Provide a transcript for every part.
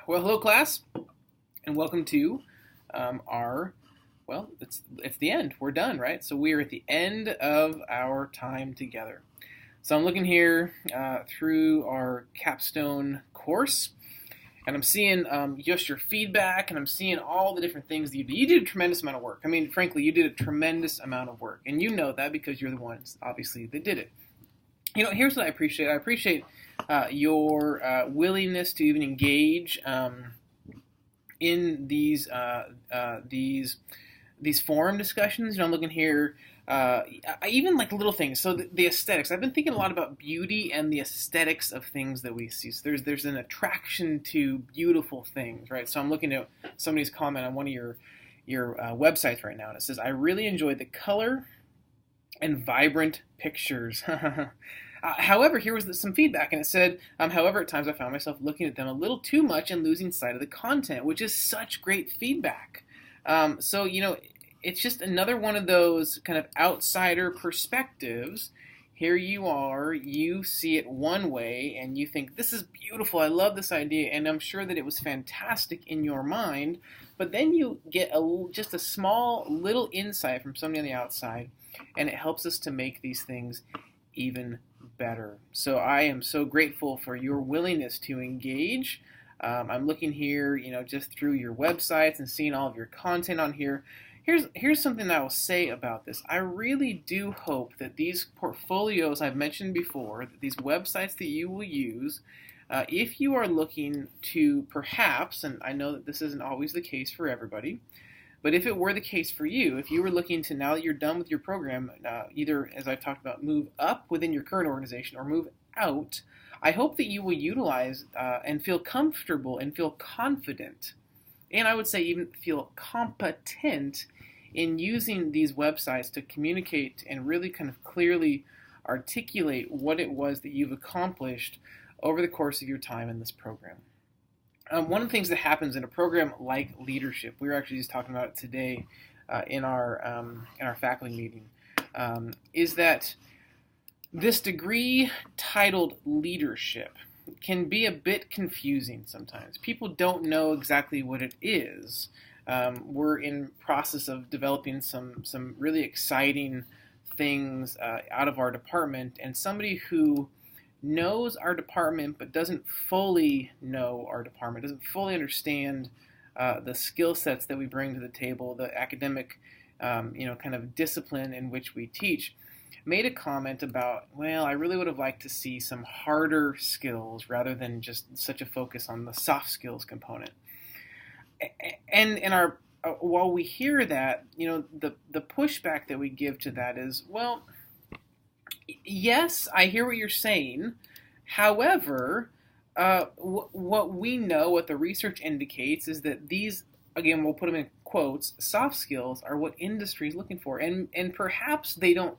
Well, hello, class, and welcome to it's the end. We're done, right? So we are at the end of our time together. So I'm looking here through our capstone course, and I'm seeing just your feedback, and I'm seeing all the different things that you did. You did a tremendous amount of work. I mean, frankly, you did a tremendous amount of work, and you know that because you're the ones, obviously, that did it. Here's what I appreciate. I appreciate your willingness to even engage in these forum discussions. I'm looking here, even like little things. So the aesthetics. I've been thinking a lot about beauty and the aesthetics of things that we see. So there's an attraction to beautiful things, right? So I'm looking at somebody's comment on one of your websites right now, and it says, "I really enjoyed the color and vibrant pictures." However, here was some feedback, and it said, however, at times I found myself looking at them a little too much and losing sight of the content, which is such great feedback. It's just another one of those kind of outsider perspectives. Here you are, you see it one way, and you think, this is beautiful, I love this idea, and I'm sure that it was fantastic in your mind, but then you get just a small little insight from somebody on the outside, and it helps us to make these things even better. So I am so grateful for your willingness to engage. I'm looking here, just through your websites and seeing all of your content on here. Here's something I will say about this. I really do hope that these portfolios I've mentioned before, that these websites that you will use, if you are looking to perhaps, and I know that this isn't always the case for everybody, but if it were the case for you, if you were looking to, now that you're done with your program, either, as I've talked about, move up within your current organization or move out, I hope that you will utilize and feel comfortable and feel confident, and I would say even feel competent in using these websites to communicate and really kind of clearly articulate what it was that you've accomplished over the course of your time in this program. One of the things that happens in a program like leadership, we were actually just talking about it today in our faculty meeting, is that this degree titled leadership can be a bit confusing sometimes. People don't know exactly what it is. We're in process of developing some really exciting things out of our department, and somebody who knows our department but doesn't fully know our department, doesn't fully understand the skill sets that we bring to the table, the academic kind of discipline in which we teach, made a comment about, well, I really would have liked to see some harder skills rather than just such a focus on the soft skills component. And in our while we hear that, the pushback that we give to that is, well, yes, I hear what you're saying. However, what we know, what the research indicates, is that these, again, we'll put them in quotes, soft skills are what industry is looking for. And perhaps they don't,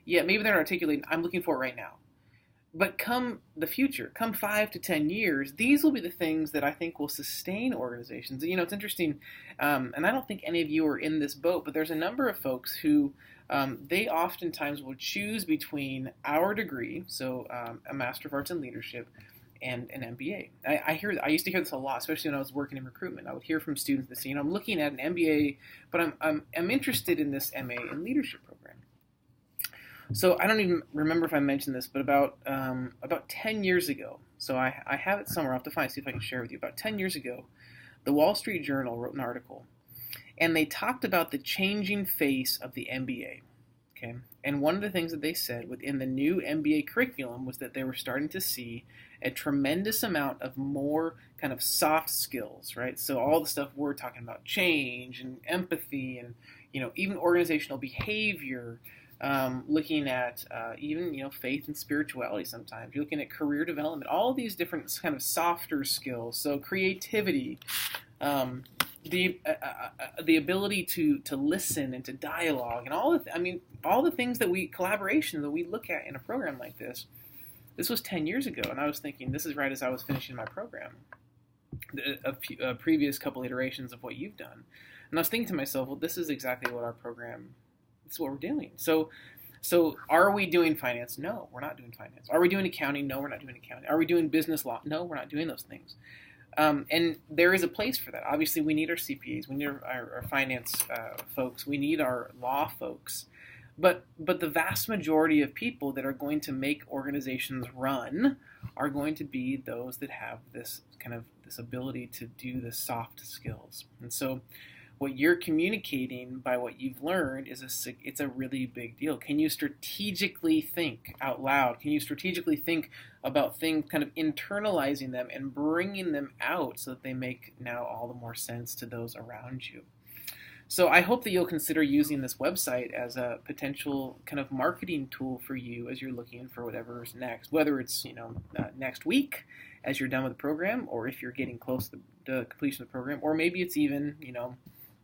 maybe they're not articulating, I'm looking for it right now. But come the future, come 5 to 10 years, these will be the things that I think will sustain organizations. It's interesting, and I don't think any of you are in this boat, but there's a number of folks who they oftentimes will choose between our degree, so a Master of Arts in Leadership, and an MBA. I used to hear this a lot, especially when I was working in recruitment. I would hear from students that say, I'm looking at an MBA, but I'm interested in this MA in Leadership program. So I don't even remember if I mentioned this, but about 10 years ago, so I have it somewhere, I'll have to see if I can share it with you. About 10 years ago, the Wall Street Journal wrote an article, and they talked about the changing face of the MBA. Okay? And one of the things that they said within the new MBA curriculum was that they were starting to see a tremendous amount of more kind of soft skills, right? So all the stuff we're talking about, change and empathy and, even organizational behavior, looking at even, faith and spirituality sometimes. You're looking at career development, all of these different kind of softer skills. So creativity, the ability to listen and to dialogue, and all the things that collaboration that we look at in a program like this. This was 10 years ago, and I was thinking, this is right as I was finishing my program, a previous couple iterations of what you've done. And I was thinking to myself, well, this is exactly what our program, this is what we're doing. So are we doing finance? No, we're not doing finance. Are we doing accounting? No, we're not doing accounting. Are we doing business law? No, we're not doing those things. And there is a place for that. Obviously, we need our CPAs, we need our finance folks, we need our law folks. But the vast majority of people that are going to make organizations run are going to be those that have this kind of this ability to do the soft skills. And so what you're communicating by what you've learned it's a really big deal. Can you strategically think out loud? Can you strategically think about things, kind of internalizing them and bringing them out so that they make now all the more sense to those around you? So I hope that you'll consider using this website as a potential kind of marketing tool for you as you're looking for whatever's next, whether it's next week as you're done with the program, or if you're getting close to the completion of the program, or maybe it's even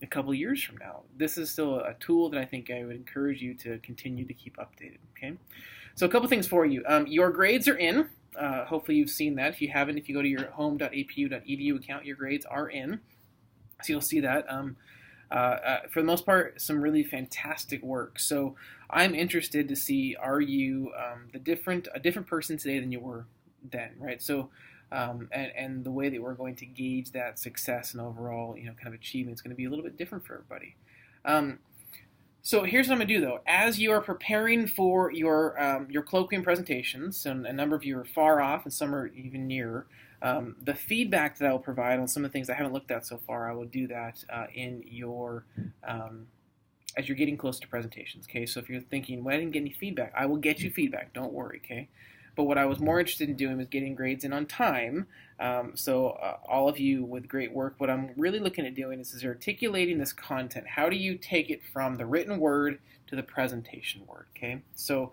a couple of years from now. This is still a tool that I think I would encourage you to continue to keep updated. Okay, so a couple things for you. Your grades are in. Hopefully you've seen that. If you haven't, if you go to your home.apu.edu account, your grades are in. So you'll see that. For the most part, some really fantastic work. So I'm interested to see, are you a different person today than you were then, right? So and the way that we're going to gauge that success and overall kind of achievement is going to be a little bit different for everybody. So here's what I'm going to do, though. As you are preparing for your colloquium presentations, and a number of you are far off and some are even nearer, the feedback that I will provide on some of the things I haven't looked at so far, I will do that in your as you're getting close to presentations. Okay, so if you're thinking, well, I didn't get any feedback, I will get you feedback. Don't worry. Okay. But what I was more interested in doing was getting grades in on time. So all of you with great work, what I'm really looking at doing is articulating this content. How do you take it from the written word to the presentation word? Okay, so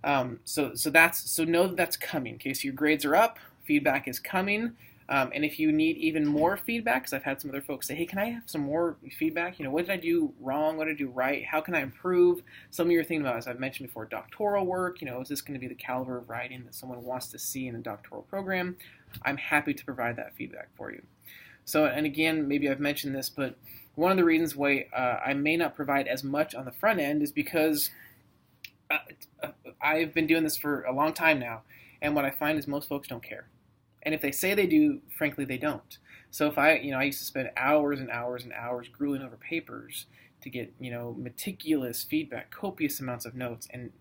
know that that's coming. Okay, so your grades are up, feedback is coming. And if you need even more feedback, because I've had some other folks say, hey, can I have some more feedback? What did I do wrong? What did I do right? How can I improve? Some of you are thinking about, as I've mentioned before, doctoral work. Is this going to be the caliber of writing that someone wants to see in a doctoral program? I'm happy to provide that feedback for you. So, and again, maybe I've mentioned this, but one of the reasons why I may not provide as much on the front end is because I've been doing this for a long time now, and what I find is most folks don't care. And if they say they do, frankly, they don't. So if I used to spend hours and hours and hours grueling over papers to get, meticulous feedback, copious amounts of notes, and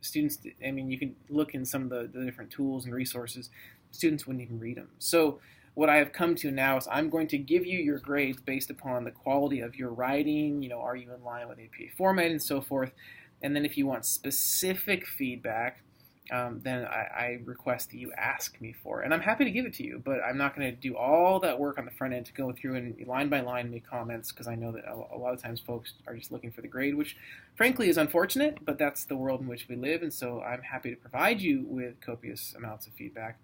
students, you can look in some of the different tools and resources, students wouldn't even read them. So what I have come to now is I'm going to give you your grades based upon the quality of your writing, are you in line with APA format and so forth. And then if you want specific feedback, then I request that you ask me for it. And I'm happy to give it to you, but I'm not going to do all that work on the front end to go through and line by line make comments, because I know that a lot of times folks are just looking for the grade, which frankly is unfortunate, but that's the world in which we live, and so I'm happy to provide you with copious amounts of feedback.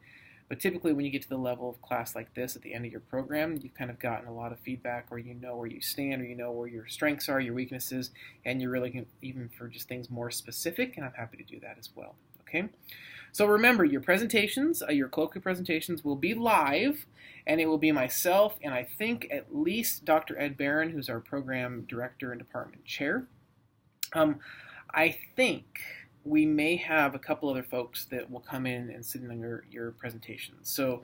But typically when you get to the level of class like this at the end of your program, you've kind of gotten a lot of feedback, or you know where you stand, or you know where your strengths are, your weaknesses, and you're really looking even for just things more specific, and I'm happy to do that as well. Okay, so remember, your presentations, your colloquial presentations will be live, and it will be myself and I think at least Dr. Ed Barron, who's our program director and department chair. I think we may have a couple other folks that will come in and sit in on your presentations. So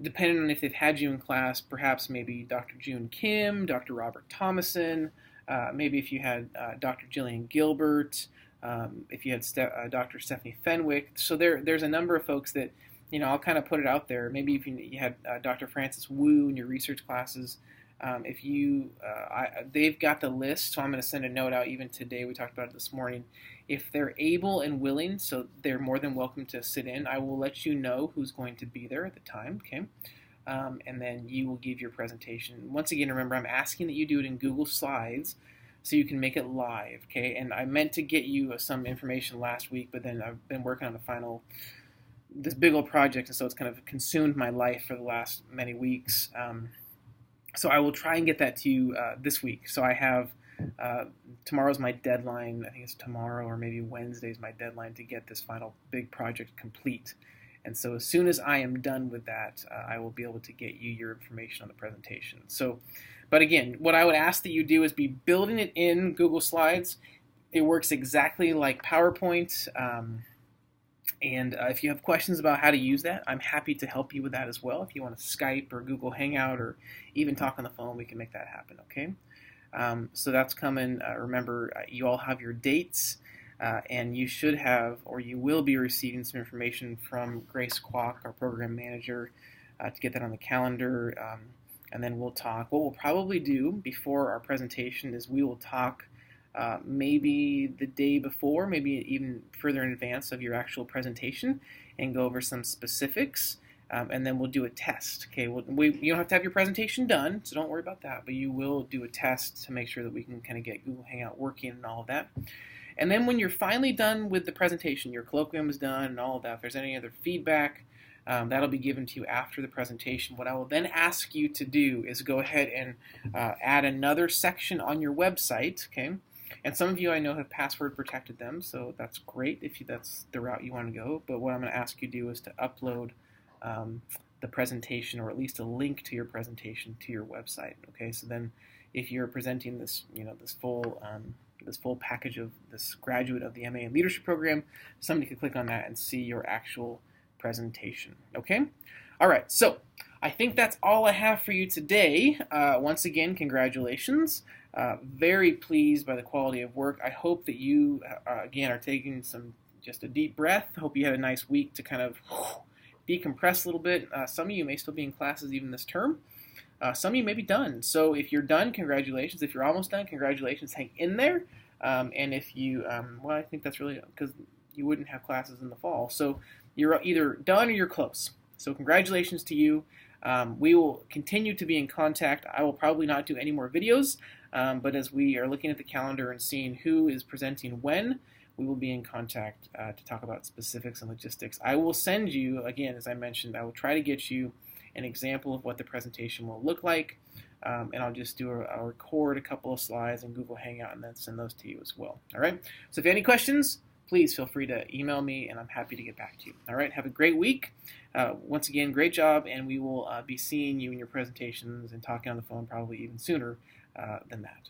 depending on if they've had you in class, perhaps maybe Dr. June Kim, Dr. Robert Thomason, maybe if you had Dr. Jillian Gilbert, if you had Dr. Stephanie Fenwick. So there's a number of folks that, I'll kind of put it out there. Maybe if you had Dr. Francis Wu in your research classes, they've got the list, so I'm going to send a note out even today. We talked about it this morning. If they're able and willing, so they're more than welcome to sit in, I will let you know who's going to be there at the time, okay? And then you will give your presentation. Once again, remember, I'm asking that you do it in Google Slides, so you can make it live, okay? And I meant to get you some information last week, but then I've been working on this big old project, and so it's kind of consumed my life for the last many weeks. So I will try and get that to you this week. So I have, tomorrow's my deadline. I think it's tomorrow or maybe Wednesday's my deadline to get this final big project complete. And so as soon as I am done with that, I will be able to get you your information on the presentation. So, but again, what I would ask that you do is be building it in Google Slides. It works exactly like PowerPoint. And if you have questions about how to use that, I'm happy to help you with that as well. If you want to Skype or Google Hangout or even talk on the phone, we can make that happen, okay? So that's coming. Remember, you all have your dates, and you should have, or you will be receiving some information from Grace Kwok, our program manager, to get that on the calendar. And then we'll talk. What we'll probably do before our presentation is we will talk maybe the day before, maybe even further in advance of your actual presentation, and go over some specifics. And then we'll do a test. Okay, you don't have to have your presentation done, so don't worry about that. But you will do a test to make sure that we can kind of get Google Hangout working and all of that. And then when you're finally done with the presentation, your colloquium is done and all of that, if there's any other feedback, that'll be given to you after the presentation. What I will then ask you to do is go ahead and add another section on your website, okay? And some of you I know have password protected them, so that's great if that's the route you want to go. But what I'm going to ask you to do is to upload the presentation, or at least a link to your presentation, to your website. Okay, so then if you're presenting this, this full package of this graduate of the MA in Leadership program, somebody could click on that and see your actual presentation. Okay, all right. So I think that's all I have for you today. Once again, congratulations. Very pleased by the quality of work. I hope that you again are taking just a deep breath. I hope you had a nice week to kind of decompress a little bit. Some of you may still be in classes even this term. Some of you may be done. So if you're done, congratulations. If you're almost done, congratulations. Hang in there. And if you, well, I think that's really because you wouldn't have classes in the fall. So you're either done or you're close. So congratulations to you. We will continue to be in contact. I will probably not do any more videos, but as we are looking at the calendar and seeing who is presenting when, we will be in contact to talk about specifics and logistics. I will send you, again, as I mentioned, I will try to get you an example of what the presentation will look like, and I'll just I'll record a couple of slides in Google Hangout and then send those to you as well. All right, so if you have any questions, please feel free to email me, and I'm happy to get back to you. All right, have a great week. Once again, great job, and we will be seeing you in your presentations and talking on the phone probably even sooner than that.